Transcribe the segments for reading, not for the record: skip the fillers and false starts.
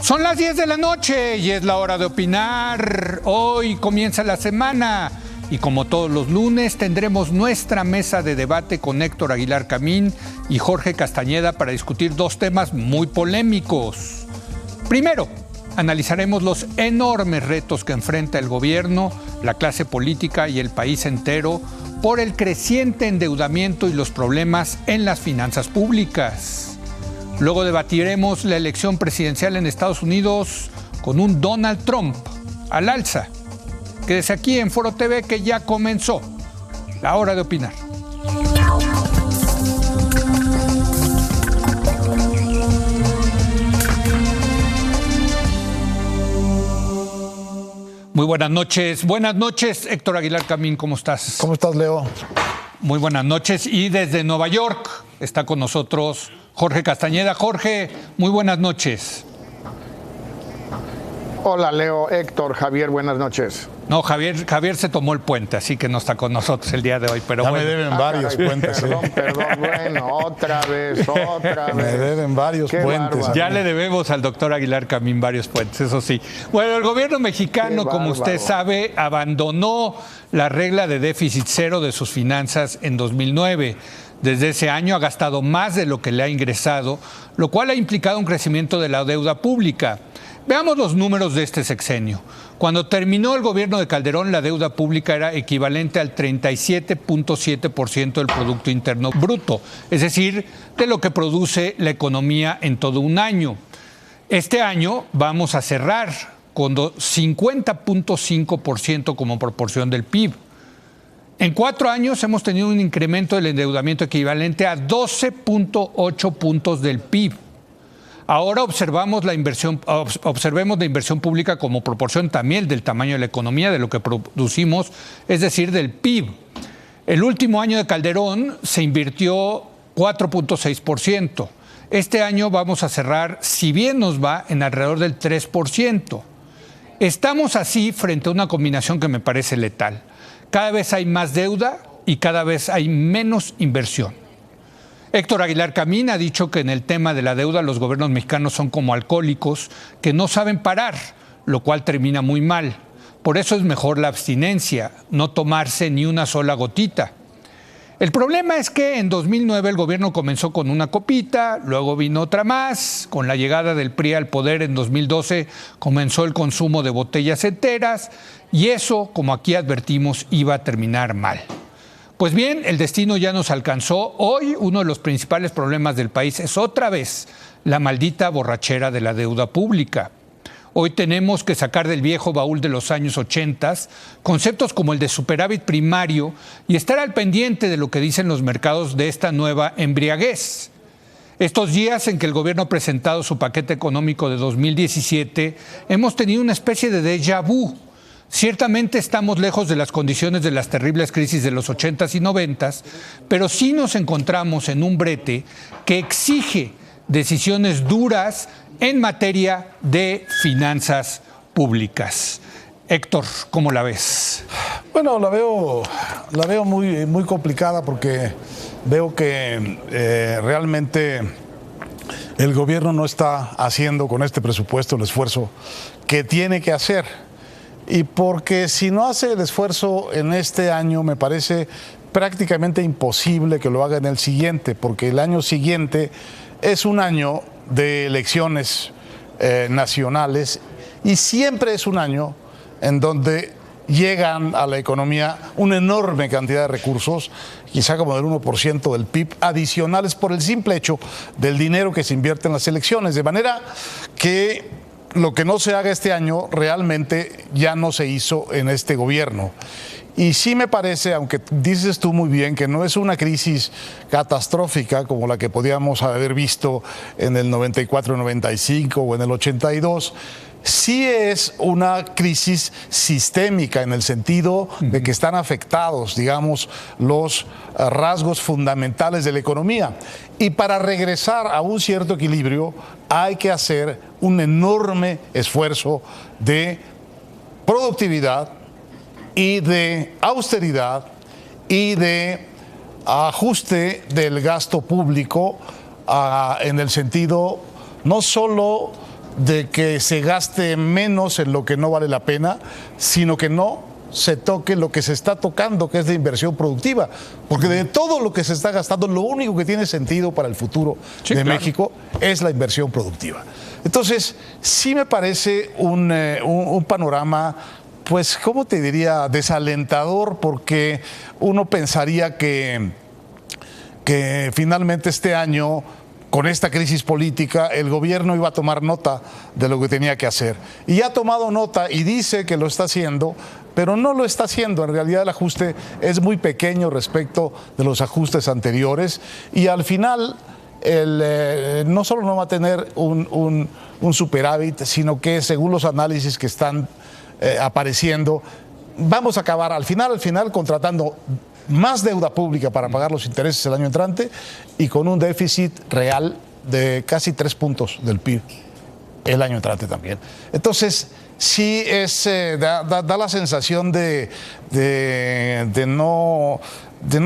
Son las 10 de la noche y es la hora de opinar. Hoy comienza la semana y como todos los lunes tendremos nuestra mesa de debate con Héctor Aguilar Camín y Jorge Castañeda para discutir dos temas muy polémicos. Primero, analizaremos los enormes retos que enfrenta el gobierno, la clase política y el país entero por el creciente endeudamiento y los problemas en las finanzas públicas. Luego debatiremos la elección presidencial en Estados Unidos con un Donald Trump al alza. Quédese aquí en Foro TV que ya comenzó la hora de opinar. Muy buenas noches Héctor Aguilar Camín, ¿cómo estás? ¿Cómo estás, Leo? Muy buenas noches y desde Nueva York está con nosotros Jorge Castañeda. Jorge, muy buenas noches. Hola, Leo, Héctor, Javier, buenas noches. No, Javier se tomó el puente, así que no está con nosotros el día de hoy, pero ya bueno. Me deben varios puentes. Perdón, bueno, otra vez. Me deben varios puentes. Bárbaro. Ya le debemos al doctor Aguilar Camín varios puentes, eso sí. Bueno, el gobierno mexicano, como usted sabe, abandonó la regla de déficit cero de sus finanzas en 2009. Desde ese año ha gastado más de lo que le ha ingresado, lo cual ha implicado un crecimiento de la deuda pública. Veamos los números de este sexenio. Cuando terminó el gobierno de Calderón, la deuda pública era equivalente al 37.7% del Producto Interno Bruto, es decir, de lo que produce la economía en todo un año. Este año vamos a cerrar con 50.5% como proporción del PIB. En 4 años hemos tenido un incremento del endeudamiento equivalente a 12.8 puntos del PIB. Ahora observemos la inversión pública como proporción también del tamaño de la economía, de lo que producimos, es decir, del PIB. El último año de Calderón se invirtió 4.6%. Este año vamos a cerrar, si bien nos va, en alrededor del 3%. Estamos así frente a una combinación que me parece letal. Cada vez hay más deuda y cada vez hay menos inversión. Héctor Aguilar Camín ha dicho que en el tema de la deuda los gobiernos mexicanos son como alcohólicos que no saben parar, lo cual termina muy mal. Por eso es mejor la abstinencia, no tomarse ni una sola gotita. El problema es que en 2009 el gobierno comenzó con una copita, luego vino otra más. Con la llegada del PRI al poder en 2012 comenzó el consumo de botellas enteras y eso, como aquí advertimos, iba a terminar mal. Pues bien, el destino ya nos alcanzó. Hoy uno de los principales problemas del país es otra vez la maldita borrachera de la deuda pública. Hoy tenemos que sacar del viejo baúl de los años 80 conceptos como el de superávit primario y estar al pendiente de lo que dicen los mercados de esta nueva embriaguez. Estos días en que el gobierno ha presentado su paquete económico de 2017, hemos tenido una especie de déjà vu. Ciertamente estamos lejos de las condiciones de las terribles crisis de los 80s y 90s, pero sí nos encontramos en un brete que exige decisiones duras en materia de finanzas públicas. Héctor, ¿cómo la ves? Bueno, la veo muy complicada porque veo que realmente el gobierno no está haciendo con este presupuesto el esfuerzo que tiene que hacer. Y porque si no hace el esfuerzo en este año, me parece prácticamente imposible que lo haga en el siguiente, porque el año siguiente es un año de elecciones nacionales y siempre es un año en donde llegan a la economía una enorme cantidad de recursos, quizá como del 1% del PIB, adicionales por el simple hecho del dinero que se invierte en las elecciones, de manera que lo que no se haga este año realmente ya no se hizo en este gobierno. Y sí me parece, aunque dices tú muy bien, que no es una crisis catastrófica como la que podíamos haber visto en el 94-95 o en el 82, sí es una crisis sistémica en el sentido de que están afectados, digamos, los rasgos fundamentales de la economía. Y para regresar a un cierto equilibrio hay que hacer un enorme esfuerzo de productividad y de austeridad y de ajuste del gasto público en el sentido no solo de que se gaste menos en lo que no vale la pena, sino que no se toque lo que se está tocando, que es la inversión productiva. Porque de todo lo que se está gastando, lo único que tiene sentido para el futuro de México es la inversión productiva. Entonces, sí me parece un panorama, pues, ¿cómo te diría? Desalentador, porque uno pensaría que finalmente este año, con esta crisis política, el gobierno iba a tomar nota de lo que tenía que hacer. Y ha tomado nota y dice que lo está haciendo, pero no lo está haciendo. En realidad el ajuste es muy pequeño respecto de los ajustes anteriores y al final no solo no va a tener un superávit, sino que según los análisis que están apareciendo, vamos a acabar al final contratando más deuda pública para pagar los intereses el año entrante y con un déficit real de casi 3 puntos del PIB el año entrante también. Entonces, sí da la sensación de no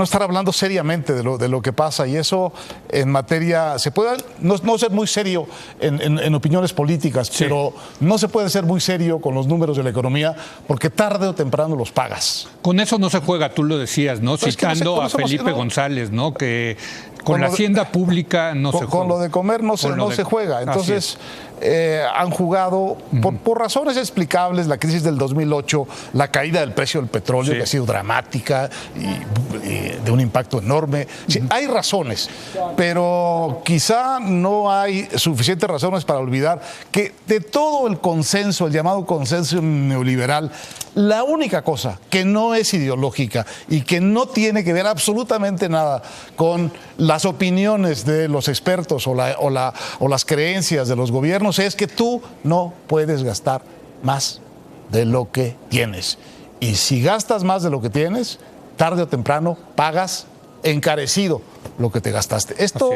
estar hablando seriamente de lo que pasa, y eso en materia, se puede no ser muy serio en opiniones políticas, sí, pero no se puede ser muy serio con los números de la economía porque tarde o temprano los pagas. Con eso no se juega, tú lo decías, ¿no? Pues citando a Felipe González, ¿no? Que con la hacienda pública no se juega. Con lo de comer no se juega. Entonces, han jugado, por razones explicables, la crisis del 2008, la caída del precio del petróleo, que ha sido dramática y de un impacto enorme. Sí, hay razones, pero quizá no hay suficientes razones para olvidar que de todo el consenso, el llamado consenso neoliberal, la única cosa que no es ideológica y que no tiene que ver absolutamente nada con las opiniones de los expertos o las creencias de los gobiernos es que tú no puedes gastar más de lo que tienes. Y si gastas más de lo que tienes, tarde o temprano pagas encarecido lo que te gastaste. Esto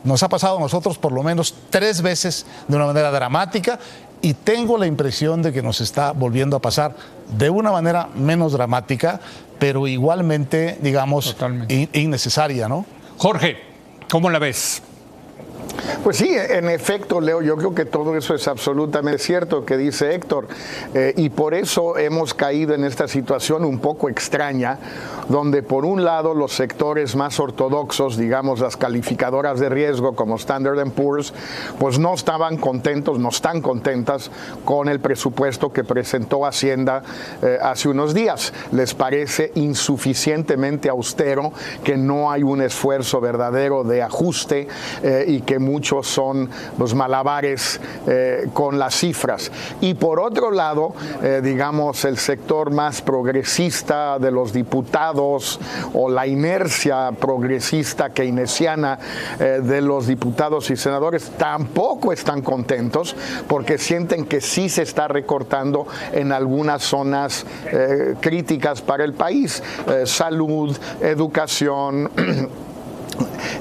nos ha pasado a nosotros por lo menos 3 veces de una manera dramática y tengo la impresión de que nos está volviendo a pasar de una manera menos dramática, pero igualmente, digamos, innecesaria, ¿no? Jorge, ¿cómo la ves? Pues sí, en efecto, Leo, yo creo que todo eso es absolutamente cierto que dice Héctor, y por eso hemos caído en esta situación un poco extraña, donde por un lado los sectores más ortodoxos, digamos las calificadoras de riesgo como Standard & Poor's, pues no estaban contentos, no están contentas con el presupuesto que presentó Hacienda hace unos días. Les parece insuficientemente austero, que no hay un esfuerzo verdadero de ajuste y que muchos son los malabares con las cifras. Y por otro lado, digamos, el sector más progresista de los diputados o la inercia progresista keynesiana de los diputados y senadores tampoco están contentos porque sienten que sí se está recortando en algunas zonas críticas para el país, salud, educación,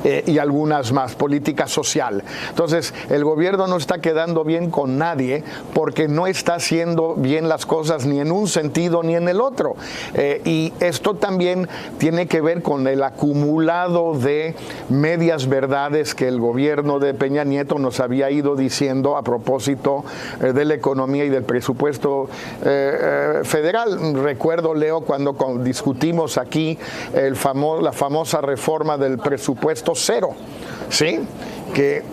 y algunas más, política social. Entonces, el gobierno no está quedando bien con nadie porque no está haciendo bien las cosas ni en un sentido ni en el otro. Y esto también tiene que ver con el acumulado de medias verdades que el gobierno de Peña Nieto nos había ido diciendo a propósito de la economía y del presupuesto federal. Recuerdo, Leo, cuando discutimos aquí la famosa reforma del presupuesto cero, ¿sí? Que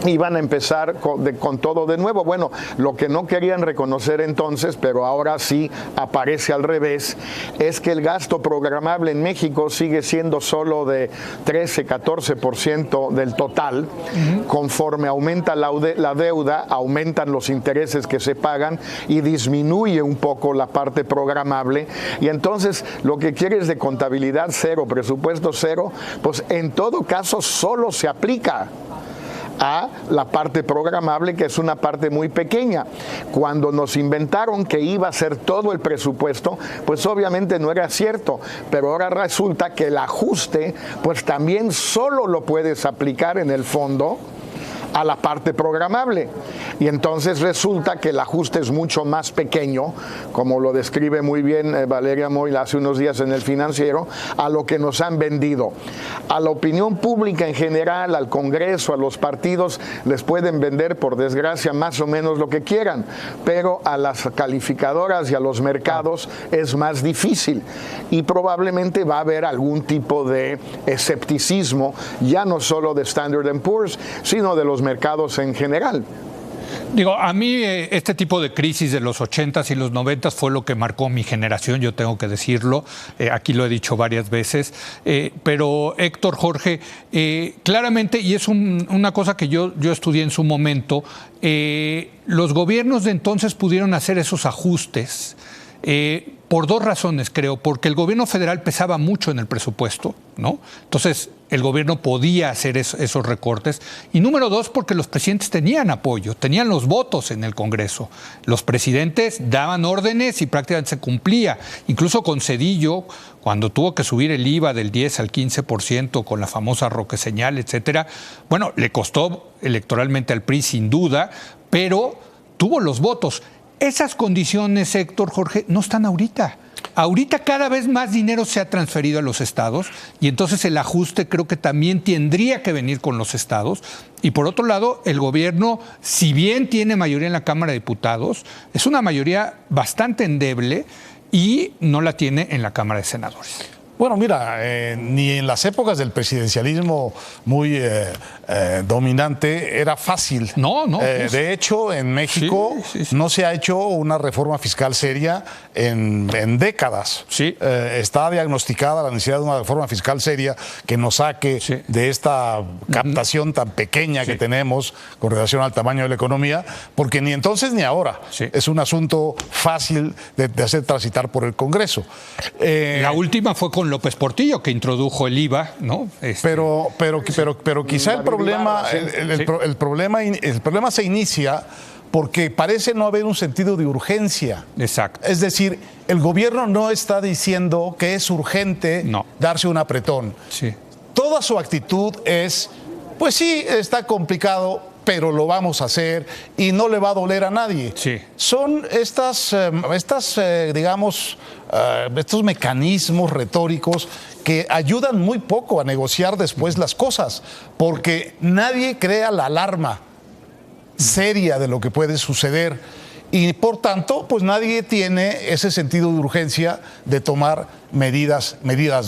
iban a empezar con todo de nuevo. Bueno, lo que no querían reconocer entonces, pero ahora sí aparece al revés, es que el gasto programable en México sigue siendo solo de 13-14% del total. Conforme aumenta la deuda, aumentan los intereses que se pagan y disminuye un poco la parte programable. Y entonces lo que quieres de contabilidad cero, presupuesto cero, pues en todo caso solo se aplica a la parte programable, que es una parte muy pequeña. Cuando nos inventaron que iba a ser todo el presupuesto, pues obviamente no era cierto, pero ahora resulta que el ajuste, pues también solo lo puedes aplicar en el fondo a la parte programable. Y entonces resulta que el ajuste es mucho más pequeño, como lo describe muy bien Valeria Moy hace unos días en El Financiero, a lo que nos han vendido. A la opinión pública en general, al Congreso, a los partidos, les pueden vender, por desgracia, más o menos lo que quieran, pero a las calificadoras y a los mercados es más difícil. Y probablemente va a haber algún tipo de escepticismo, ya no solo de Standard & Poor's, sino de los mercados en general. Digo, a mí este tipo de crisis de los 80s y los 90s fue lo que marcó mi generación, yo tengo que decirlo, aquí lo he dicho varias veces, pero Héctor, Jorge, claramente, y es una cosa que yo estudié en su momento, los gobiernos de entonces pudieron hacer esos ajustes por dos razones, creo, porque el gobierno federal pesaba mucho en el presupuesto, ¿no? Entonces, el gobierno podía hacer esos recortes. Y número dos, porque los presidentes tenían apoyo, tenían los votos en el Congreso. Los presidentes daban órdenes y prácticamente se cumplía. Incluso con Zedillo, cuando tuvo que subir el IVA del 10 al 15% con la famosa roqueseñal, etcétera, bueno, le costó electoralmente al PRI sin duda, pero tuvo los votos. Esas condiciones, Héctor, Jorge, no están ahorita. Ahorita cada vez más dinero se ha transferido a los estados y entonces el ajuste creo que también tendría que venir con los estados. Y por otro lado, el gobierno, si bien tiene mayoría en la Cámara de Diputados, es una mayoría bastante endeble y no la tiene en la Cámara de Senadores. Bueno, mira, ni en las épocas del presidencialismo muy dominante era fácil. No. De hecho, en México no se ha hecho una reforma fiscal seria en décadas. Sí. Está diagnosticada la necesidad de una reforma fiscal seria que nos saque de esta captación tan pequeña que tenemos con relación al tamaño de la economía, porque ni entonces ni ahora es un asunto fácil de hacer transitar por el Congreso. La última fue con López Portillo, que introdujo el IVA, ¿no? Pero quizá el problema se inicia porque parece no haber un sentido de urgencia. Exacto. Es decir, el gobierno no está diciendo que es urgente darse un apretón. Sí. Toda su actitud es, pues sí, está complicado, pero lo vamos a hacer y no le va a doler a nadie. Sí. Son estos mecanismos retóricos que ayudan muy poco a negociar después las cosas, porque nadie crea la alarma seria de lo que puede suceder y por tanto, pues nadie tiene ese sentido de urgencia de tomar medidas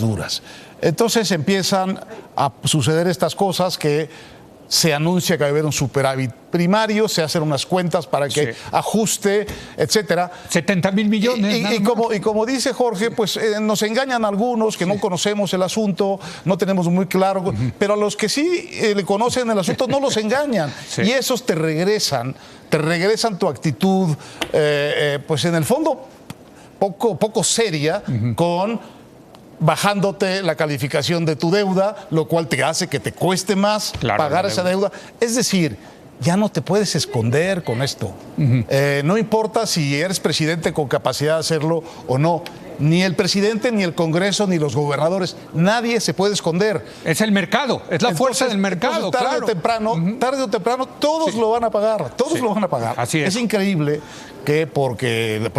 duras. Entonces empiezan a suceder estas cosas que se anuncia que va a haber un superávit primario, se hacen unas cuentas para que ajuste, etcétera. 70,000 millones. Y como dice Jorge, pues nos engañan algunos que no conocemos el asunto, no tenemos muy claro, pero a los que sí le conocen el asunto no los engañan. Y esos te regresan tu actitud, pues en el fondo poco seria, con bajándote la calificación de tu deuda, lo cual te hace que te cueste más pagar esa deuda. Es decir, ya no te puedes esconder con esto. No importa si eres presidente con capacidad de hacerlo o no. Ni el presidente, ni el Congreso, ni los gobernadores, nadie se puede esconder. Es el mercado, es la fuerza del mercado. Tarde o temprano, todos lo van a pagar, todos lo van a pagar. Así es. Es increíble que porque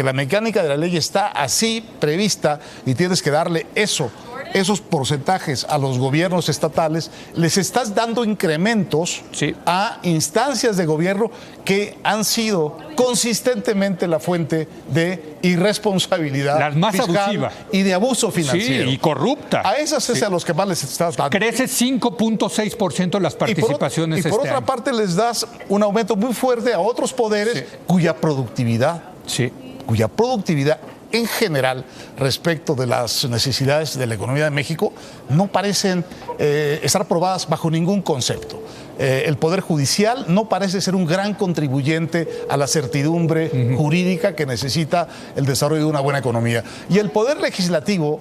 la mecánica de la ley está así prevista y tienes que darle esos porcentajes a los gobiernos estatales, les estás dando incrementos a instancias de gobierno que han sido consistentemente la fuente de irresponsabilidad más fiscal abusiva y de abuso financiero. Y corrupta. A esas es a los que más les estás dando. Crece 5.6% las participaciones y por otra parte les das un aumento muy fuerte a otros poderes cuya productividad en general respecto de las necesidades de la economía de México no parecen estar probadas bajo ningún concepto. El Poder Judicial no parece ser un gran contribuyente a la certidumbre jurídica que necesita el desarrollo de una buena economía. Y el Poder Legislativo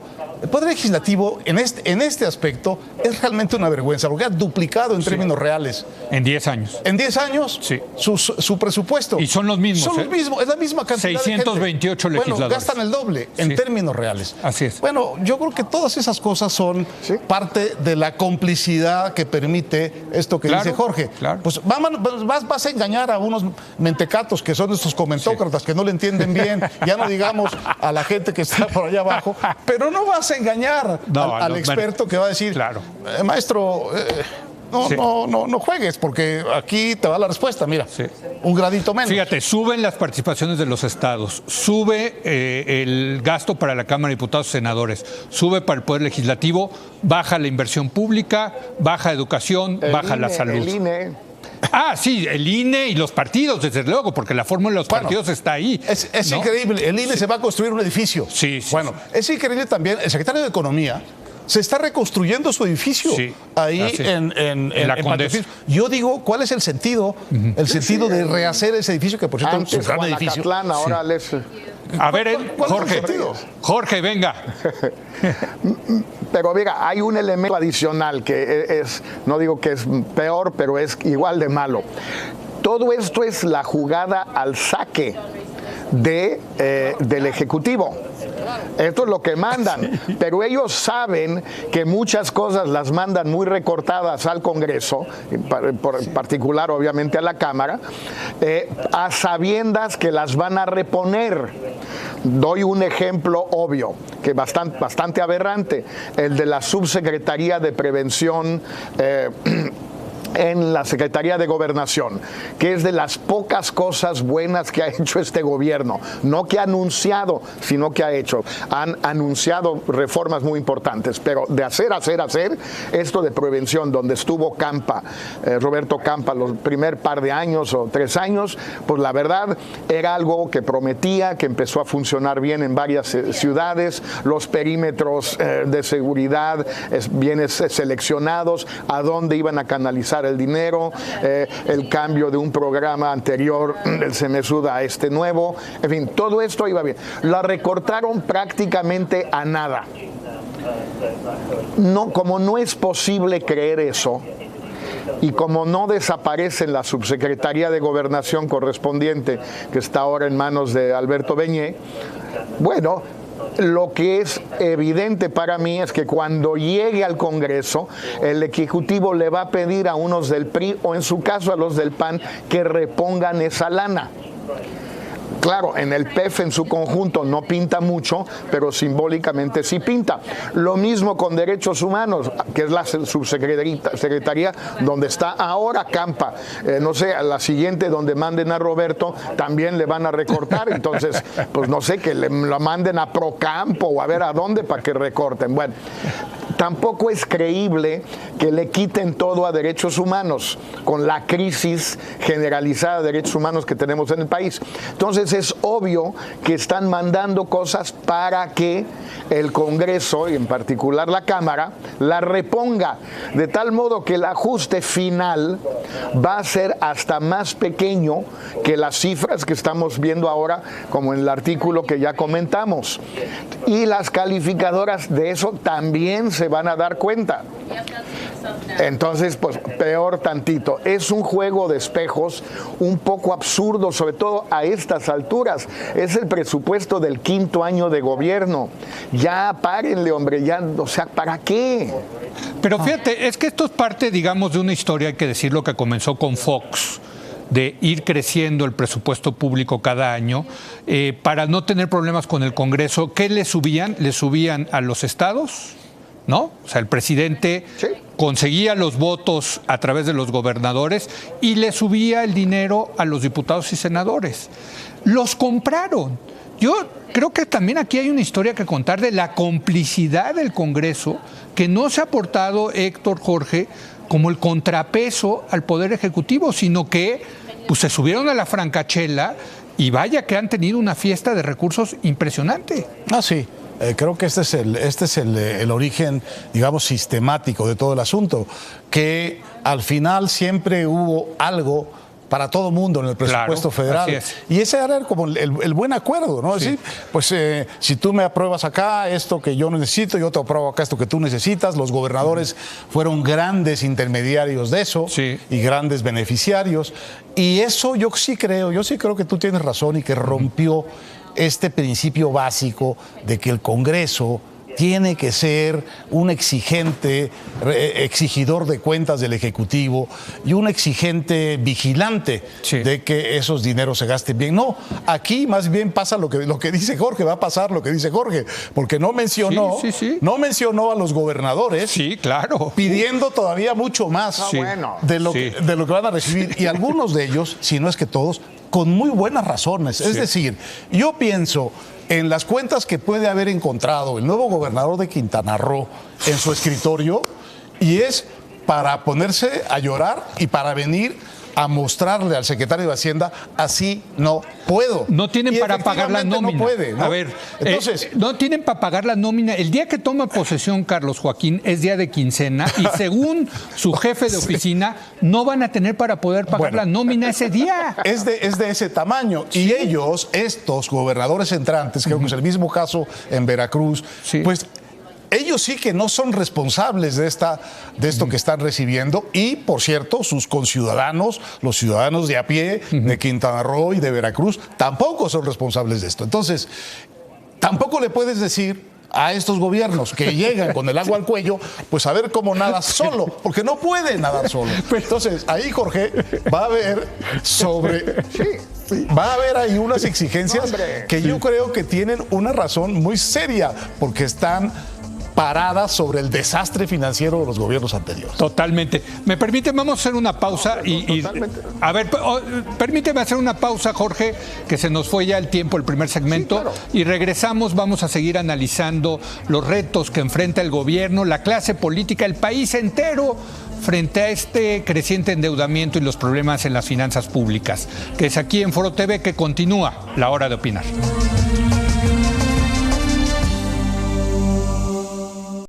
en este aspecto es realmente una vergüenza, porque ha duplicado en términos reales. En 10 años. En 10 años, su presupuesto. Y son los mismos. Son los mismos, es la misma cantidad 628 de gente. legisladores. Bueno, gastan el doble en términos reales. Así es. Bueno, yo creo que todas esas cosas son parte de la complicidad que permite esto que dice dice Jorge. Claro. Pues vas a engañar a unos mentecatos que son estos comentócratas que no le entienden bien, ya no digamos a la gente que está por allá abajo, pero no vas a engañar al experto que va a decir, claro. Maestro, no juegues, porque aquí te va la respuesta, mira, un gradito menos. Fíjate, suben las participaciones de los estados, sube el gasto para la Cámara de Diputados y Senadores, sube para el Poder Legislativo, baja la inversión pública, baja educación, baja la salud. El INE. Ah, sí, el INE y los partidos, desde luego, porque la fórmula de los partidos está ahí. Es ¿no? Increíble, el INE se va a construir un edificio. Sí. Es increíble también, el secretario de Economía se está reconstruyendo su edificio ahí en la Condesa. Yo digo, ¿cuál es el sentido? El sentido de rehacer ese edificio, que por cierto es un gran edificio. Ahora A ver, Jorge, venga. Pero mira, hay un elemento adicional que no digo que es peor, pero es igual de malo. Todo esto es la jugada al saque del Ejecutivo. Esto es lo que mandan, pero ellos saben que muchas cosas las mandan muy recortadas al Congreso, en particular obviamente a la Cámara, a sabiendas que las van a reponer. Doy un ejemplo obvio, que bastante aberrante, el de la Subsecretaría de Prevención en la Secretaría de Gobernación, que es de las pocas cosas buenas que ha hecho este gobierno, no que ha anunciado, sino que ha hecho. Han anunciado reformas muy importantes, pero de hacer esto de prevención, donde estuvo Campa, Roberto Campa, los primer par de años o 3 años, pues la verdad era algo que prometía, que empezó a funcionar bien en varias ciudades, los perímetros de seguridad bien seleccionados, a dónde iban a canalizar el dinero, el cambio de un programa anterior del Semesud a este nuevo, en fin, todo esto iba bien. La recortaron prácticamente a nada. No, como no es posible creer eso, y como no desaparece la Subsecretaría de Gobernación correspondiente, que está ahora en manos de Alberto Beñé, bueno, lo que es evidente para mí es que cuando llegue al Congreso, el Ejecutivo le va a pedir a unos del PRI, o en su caso a los del PAN, que repongan esa lana. Claro, en el PEF en su conjunto no pinta mucho, pero simbólicamente sí pinta. Lo mismo con Derechos Humanos, que es la subsecretaría donde está ahora Campa. No sé, a la siguiente donde manden a Roberto también le van a recortar. Entonces, pues no sé, que lo manden a Procampo o a ver a dónde para que recorten. Bueno, tampoco es creíble que le quiten todo a derechos humanos con la crisis generalizada de derechos humanos que tenemos en el país. Entonces es obvio que están mandando cosas para que el Congreso, y en particular la Cámara, la reponga, de tal modo que el ajuste final va a ser hasta más pequeño que las cifras que estamos viendo ahora, como en el artículo que ya comentamos. Y las calificadoras de eso también se van a dar cuenta. Entonces, pues peor tantito. Es un juego de espejos un poco absurdo, sobre todo a estas alturas. Es el presupuesto del 5º año de gobierno. Ya párenle, hombre, ya, o sea, ¿para qué? Pero fíjate, es que esto es parte, digamos, de una historia, hay que decirlo, que comenzó con Fox, de ir creciendo el presupuesto público cada año para no tener problemas con el Congreso. ¿Qué le subían? Le subían a los estados, ¿no? O sea, el presidente conseguía los votos a través de los gobernadores y le subía el dinero a los diputados y senadores. Los compraron. Yo creo que también aquí hay una historia que contar de la complicidad del Congreso, que no se ha portado, Héctor, Jorge, como el contrapeso al Poder Ejecutivo, sino que pues, se subieron a la francachela y vaya que han tenido una fiesta de recursos impresionante. Ah, sí. Creo que este es el origen, digamos, sistemático de todo el asunto, que al final siempre hubo algo para todo mundo en el presupuesto federal. Y ese era como el buen acuerdo, ¿no? Es decir, pues si tú me apruebas acá esto que yo necesito, yo te apruebo acá esto que tú necesitas. Los gobernadores fueron grandes intermediarios de eso y grandes beneficiarios. Y eso yo sí creo que tú tienes razón y que rompió este principio básico de que el Congreso tiene que ser un exigidor de cuentas del Ejecutivo y un exigente vigilante de que esos dineros se gasten bien. No, aquí más bien pasa lo que dice Jorge, va a pasar lo que dice Jorge, porque no mencionó a los gobernadores claro, pidiendo todavía mucho más de lo que van a recibir, y algunos de ellos, si no es que todos, con muy buenas razones. Es decir, yo pienso en las cuentas que puede haber encontrado el nuevo gobernador de Quintana Roo en su escritorio, y es para ponerse a llorar y para venir a mostrarle al secretario de Hacienda: así no puedo. No tienen para pagar la nómina. No puede, ¿no? A ver, entonces, no tienen para pagar la nómina. El día que toma posesión Carlos Joaquín es día de quincena, y según su jefe de oficina, no van a tener para poder pagar la nómina ese día. Es de ese tamaño. Y ellos, estos gobernadores entrantes, creo que es el mismo caso en Veracruz, pues ellos sí que no son responsables de esto que están recibiendo, y, por cierto, sus conciudadanos, los ciudadanos de a pie de Quintana Roo y de Veracruz, tampoco son responsables de esto. Entonces, tampoco le puedes decir a estos gobiernos que llegan con el agua al cuello, pues a ver cómo nada solo, porque no puede nadar solo. Entonces, ahí, Jorge, va a haber ahí unas exigencias que yo creo que tienen una razón muy seria, porque están paradas sobre el desastre financiero de los gobiernos anteriores. Totalmente. ¿Me permite? Vamos a hacer una pausa a ver, permíteme hacer una pausa, Jorge, que se nos fue ya el tiempo, el primer segmento, y regresamos. Vamos a seguir analizando los retos que enfrenta el gobierno, la clase política, el país entero, frente a este creciente endeudamiento y los problemas en las finanzas públicas, que es aquí en Foro TV, que continúa La Hora de Opinar.